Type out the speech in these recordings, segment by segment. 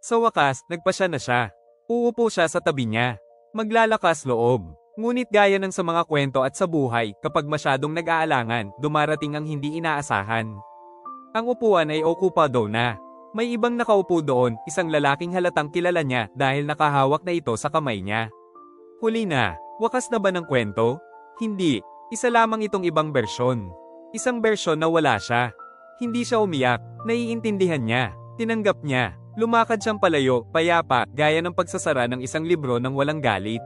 Sa wakas, nagpasya na siya. Uupo siya sa tabi niya. Maglalakas loob. Ngunit gaya ng sa mga kwento at sa buhay, kapag masyadong nag-aalangan, dumarating ang hindi inaasahan. Ang upuan ay okupado na. May ibang nakaupo doon, isang lalaking halatang kilala niya dahil nakahawak na ito sa kamay niya. Huli na, wakas na ba ng kwento? Hindi, isa lamang itong ibang bersyon. Isang bersyon na wala siya. Hindi siya umiyak, naiintindihan niya, tinanggap niya. Lumakad siyang palayo, payapa, gaya ng pagsasara ng isang libro ng walang galit.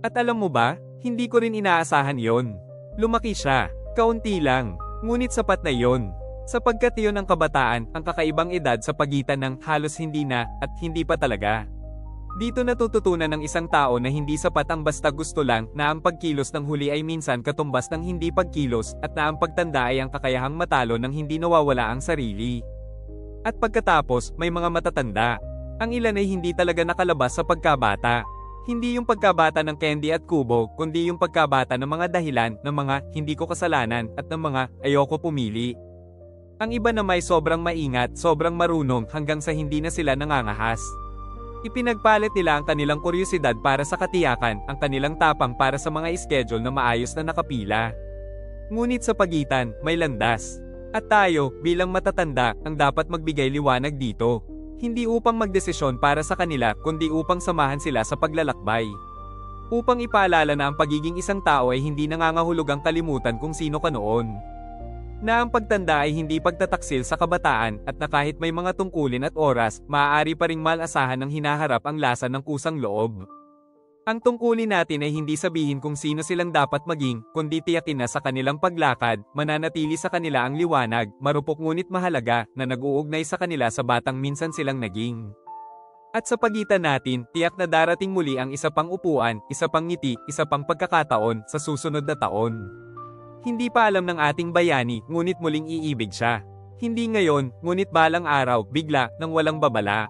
At alam mo ba, hindi ko rin inaasahan yon. Lumaki siya, kaunti lang, ngunit sapat na yon. Sapagkat iyon ang kabataan, ang kakaibang edad sa pagitan ng halos hindi na at hindi pa talaga. Dito natututunan ng isang tao na hindi sapat ang basta gusto lang, na ang pagkilos ng huli ay minsan katumbas ng hindi pagkilos, at na ang pagtanda ay ang kakayahang matalo ng hindi nawawala ang sarili. At pagkatapos, may mga matatanda. Ang ilan ay hindi talaga nakalabas sa pagkabata. Hindi yung pagkabata ng candy at kubo, kundi yung pagkabata ng mga dahilan, ng mga hindi ko kasalanan, at ng mga ayoko pumili. Ang iba na may sobrang maingat, sobrang marunong, hanggang sa hindi na sila nangangahas. Ipinagpalit nila ang kanilang kuryosidad para sa katiyakan, ang kanilang tapang para sa mga schedule na maayos na nakapila. Ngunit sa pagitan, may landas. At tayo, bilang matatanda, ang dapat magbigay liwanag dito. Hindi upang magdesisyon para sa kanila, kundi upang samahan sila sa paglalakbay. Upang ipaalala na ang pagiging isang tao ay hindi nangangahulugang kalimutan kung sino ka noon. Na ang pagtanda ay hindi pagtataksil sa kabataan, at na kahit may mga tungkulin at oras, maaari pa ring malasahan ng hinaharap ang lasa ng kusang loob. Ang tungkulin natin ay hindi sabihin kung sino silang dapat maging, kundi tiyakin na sa kanilang paglakad, mananatili sa kanila ang liwanag, marupok ngunit mahalaga, na nag-uugnay sa kanila sa batang minsan silang naging. At sa pagitan natin, tiyak na darating muli ang isa pang upuan, isa pang ngiti, isa pang pagkakataon, sa susunod na taon. Hindi pa alam ng ating bayani, ngunit muling iibig siya. Hindi ngayon, ngunit balang araw, bigla, nang walang babala.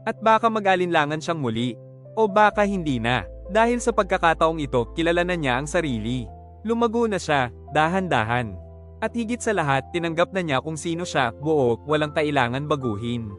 At baka mag-alinlangan siyang muli. O baka hindi na. Dahil sa pagkakataong ito, kilala na niya ang sarili. Lumago na siya, dahan-dahan. At higit sa lahat, tinanggap na niya kung sino siya, buo, walang kailangan baguhin.